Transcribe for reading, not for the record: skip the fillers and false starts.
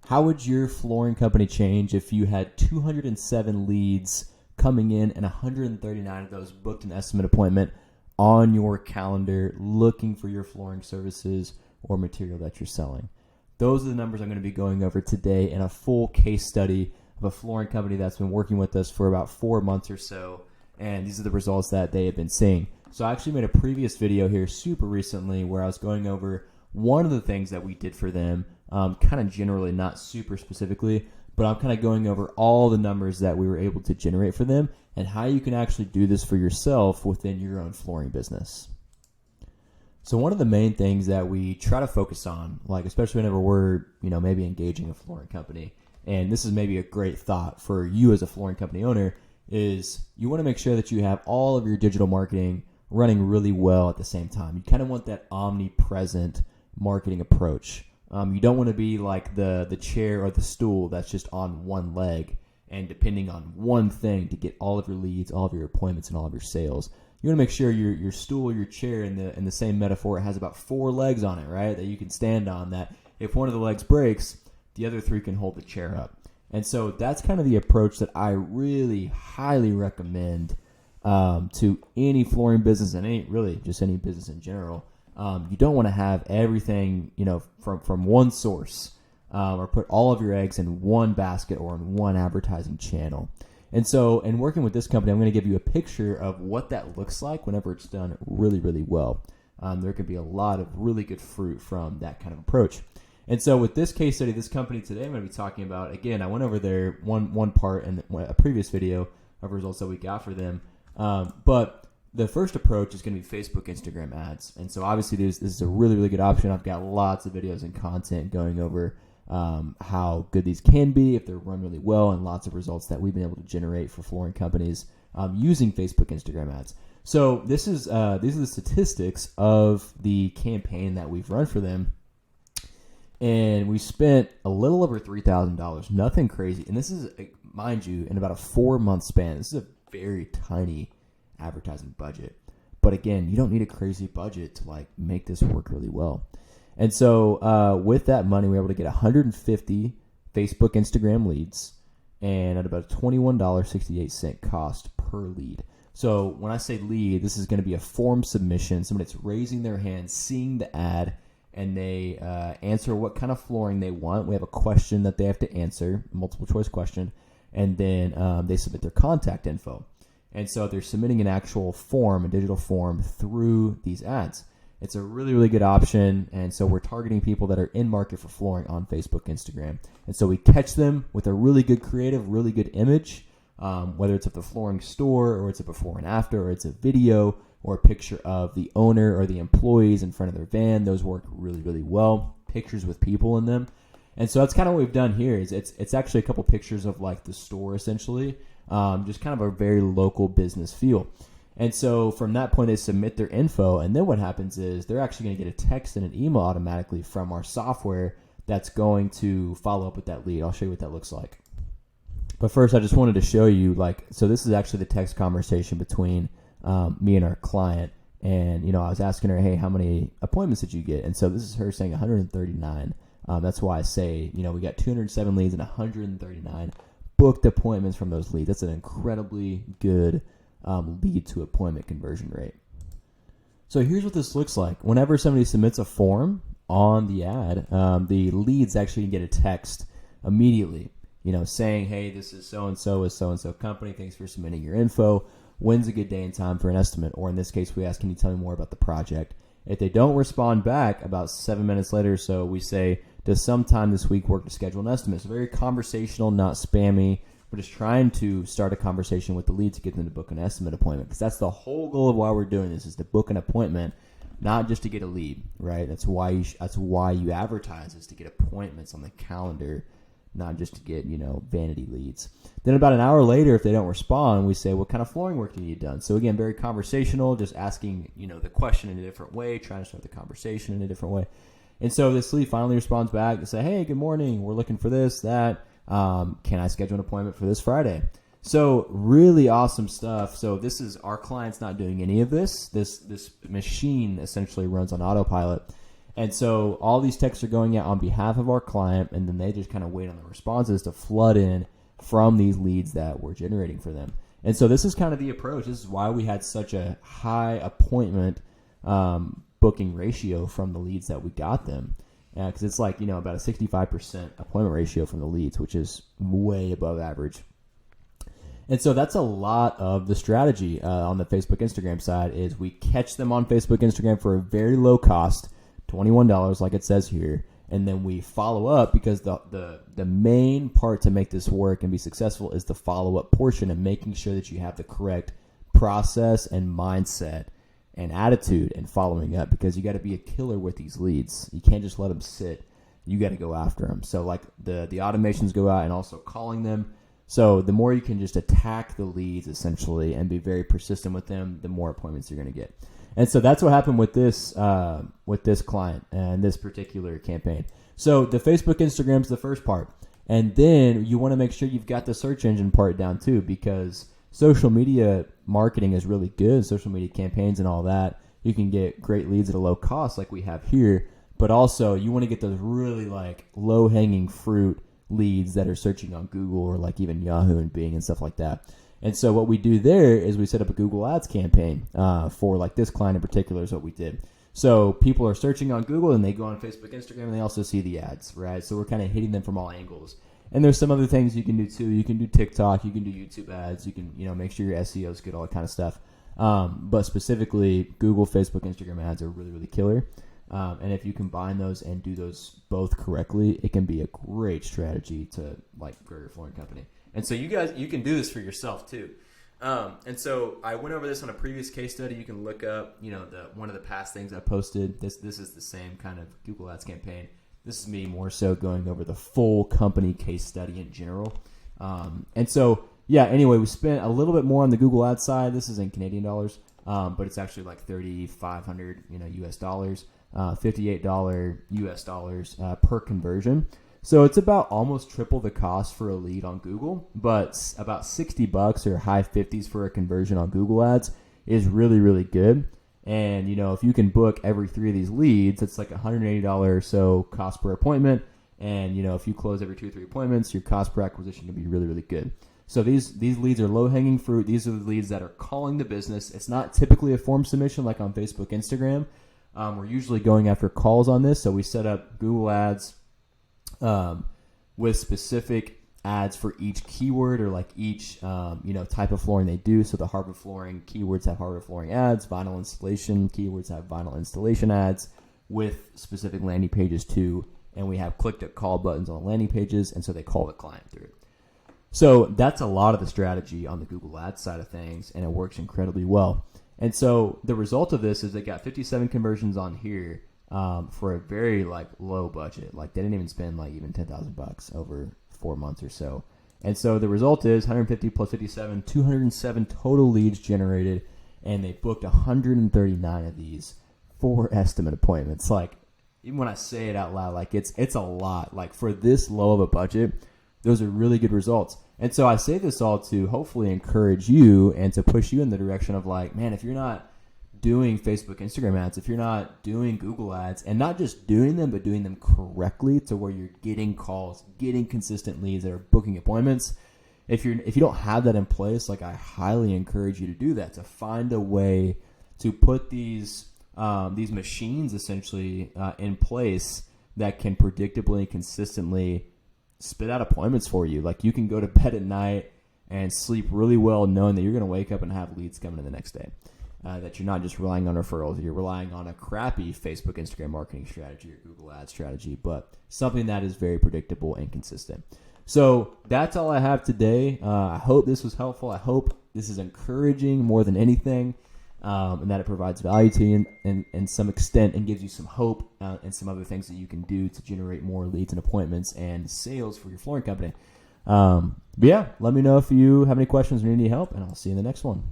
How would your flooring company change if you had 207 leads coming in and 139 of those booked an estimate appointment on your calendar looking for your flooring services or material that you're selling? Those are the numbers I'm going to be going over today in a full case study of a flooring company that's been working with us for about 4 months or so, and these are the results that they have been seeing. So I actually made a previous video here super recently where I was going over one of the things that we did for them, kind of generally, not super specifically, but I'm kind of going over all the numbers that we were able to generate for them and how you can actually do this for yourself within your own flooring business. So one of the main things that we try to focus on, like especially whenever we're, maybe engaging a flooring company, and this is maybe a great thought for you as a flooring company owner, is you want to make sure that you have all of your digital marketing running really well at the same time. You kind of want that omnipresent marketing approach. You don't want to be like the chair or the stool that's just on one leg and depending on one thing to get all of your leads, all of your appointments, and all of your sales. You want to make sure your stool, your chair, in the same metaphor, it has about 4 legs on it, right? That you can stand on, that if one of the legs breaks, the other 3 can hold the chair up. And so that's kind of the approach that I really highly recommend to any flooring business and really just any business in general. You don't want to have everything, from one source or put all of your eggs in one basket or in one advertising channel. And so in working with this company, I'm going to give you a picture of what that looks like whenever it's done really, really well. There can be a lot of really good fruit from that kind of approach. And so with this case study, this company today I'm going to be talking about, again, I went over there one part in a previous video of results that we got for them. But the first approach is going to be Facebook, Instagram ads. And so obviously this is a really, really good option. I've got lots of videos and content going over how good these can be if they're run really well, and lots of results that we've been able to generate for flooring companies using Facebook, Instagram ads. So these are the statistics of the campaign that we've run for them. And we spent a little over $3,000, nothing crazy. And this is, mind you, in about a 4-month span. This is a very tiny advertising budget. But again, you don't need a crazy budget to make this work really well. And so with that money, we were able to get 150 Facebook, Instagram leads and at about a $21.68 cost per lead. So when I say lead, this is going to be a form submission. Somebody that's raising their hand, seeing the ad, and they answer what kind of flooring they want. We have a question that they have to answer, a multiple choice question, and then they submit their contact info. And so they're submitting an actual form, a digital form, through these ads. It's a really, really good option, and so we're targeting people that are in market for flooring on Facebook, Instagram. And so we catch them with a really good creative, really good image, whether it's of the flooring store or it's a before and after or it's a video or a picture of the owner or the employees in front of their van. Those work really, really well. Pictures with people in them. And so that's kind of what we've done here. Is it's actually a couple pictures of the store essentially, just kind of a very local business feel. And so from that point, they submit their info, and then what happens is they're actually going to get a text and an email automatically from our software that's going to follow up with that lead. I'll show you what that looks like. But first, I just wanted to show you, so this is actually the text conversation between me and our client. And, I was asking her, hey, how many appointments did you get? And so this is her saying 139. That's why I say, we got 207 leads and 139 booked appointments from those leads. That's an incredibly good lead to appointment conversion rate. So here's what this looks like. Whenever somebody submits a form on the ad, the leads actually get a text immediately, saying, hey, this is so-and-so with so-and-so company. Thanks for submitting your info. When's a good day and time for an estimate? Or in this case, we ask, can you tell me more about the project? If they don't respond back, about 7 minutes later or so, we say, does sometime this week work to schedule an estimate? So very conversational, not spammy. We're just trying to start a conversation with the lead to get them to book an estimate appointment, because that's the whole goal of why we're doing this, is to book an appointment, not just to get a lead, right? That's why you advertise, is to get appointments on the calendar, not just to get, vanity leads. Then about an hour later, if they don't respond, we say, what kind of flooring work do you need done? So again, very conversational, just asking, the question in a different way, trying to start the conversation in a different way. And so this lead finally responds back to say, hey, good morning. We're looking for this, that. Can I schedule an appointment for this Friday? So really awesome stuff. So this is our client's not doing any of this. This machine essentially runs on autopilot. And so all these texts are going out on behalf of our client, and then they just kind of wait on the responses to flood in from these leads that we're generating for them. And so this is kind of the approach. This is why we had such a high appointment booking ratio from the leads that we got them. Because it's like, about a 65% appointment ratio from the leads, which is way above average. And so that's a lot of the strategy on the Facebook, Instagram side is we catch them on Facebook, Instagram for a very low cost, $21 like it says here. And then we follow up because the main part to make this work and be successful is the follow-up portion and making sure that you have the correct process and mindset and attitude and following up, because you got to be a killer with these leads. You can't just let them sit. You got to go after them. So like the automations go out and also calling them. So the more you can just attack the leads essentially and be very persistent with them, the more appointments you're going to get. And so that's what happened with this client and this particular campaign. So the Facebook, Instagram's the first part. And then you want to make sure you've got the search engine part down too, because social media marketing is really good. Social media campaigns and all that. You can get great leads at a low cost like we have here. But also you want to get those really like low-hanging fruit leads that are searching on Google or like even Yahoo and Bing and stuff like that. And so what we do there is we set up a Google Ads campaign for like this client in particular is what we did. So people are searching on Google and they go on Facebook, Instagram, and they also see the ads, right? So we're kind of hitting them from all angles. And there's some other things you can do too. You can do TikTok, you can do YouTube ads, you can make sure your SEO is good, all that kind of stuff. But specifically, Google, Facebook, Instagram ads are really, really killer. And if you combine those and do those both correctly, it can be a great strategy to like grow your flooring company. And so you can do this for yourself too. And so I went over this on a previous case study. You can look up, one of the past things I posted. This is the same kind of Google Ads campaign. This is me more so going over the full company case study in general. And so, yeah, anyway, we spent a little bit more on the Google Ads side. This is in Canadian dollars, but it's actually like $3,500, US dollars, $58 US dollars per conversion. So it's about almost triple the cost for a lead on Google, but about $60 or high 50s for a conversion on Google Ads is really, really good. And, if you can book every 3 of these leads, it's like $180 or so cost per appointment. And, if you close every 2 or 3 appointments, your cost per acquisition can be really, really good. So these leads are low-hanging fruit. These are the leads that are calling the business. It's not typically a form submission like on Facebook, Instagram. We're usually going after calls on this. So we set up Google Ads with specific ads for each keyword or like each type of flooring they do. So the hardwood flooring keywords have hardwood flooring ads, vinyl installation keywords have vinyl installation ads with specific landing pages too. And we have click to call buttons on the landing pages, and so they call the client through it. So that's a lot of the strategy on the Google Ads side of things, and it works incredibly well. And so the result of this is they got 57 conversions on here for a very like low budget. Like they didn't even spend like even $10,000 over 4 months or so. And so the result is 150 plus 57, 207 total leads generated, and they booked 139 of these for estimate appointments. Like even when I say it out loud, like it's a lot. Like for this low of a budget, those are really good results. And so I say this all to hopefully encourage you and to push you in the direction of like, man, if you're not doing Facebook, Instagram ads, if you're not doing Google ads, and not just doing them, but doing them correctly to where you're getting calls, getting consistent leads that are booking appointments. If you don't have that in place, like I highly encourage you to do that, to find a way to put these machines essentially in place that can predictably and consistently spit out appointments for you. Like you can go to bed at night and sleep really well knowing that you're going to wake up and have leads coming in the next day. That you're not just relying on referrals. You're relying on a crappy Facebook, Instagram marketing strategy or Google Ads strategy, but something that is very predictable and consistent. So that's all I have today. I hope this was helpful. I hope this is encouraging more than anything, and that it provides value to you in some extent and gives you some hope and some other things that you can do to generate more leads and appointments and sales for your flooring company. But yeah, let me know if you have any questions or need any help, and I'll see you in the next one.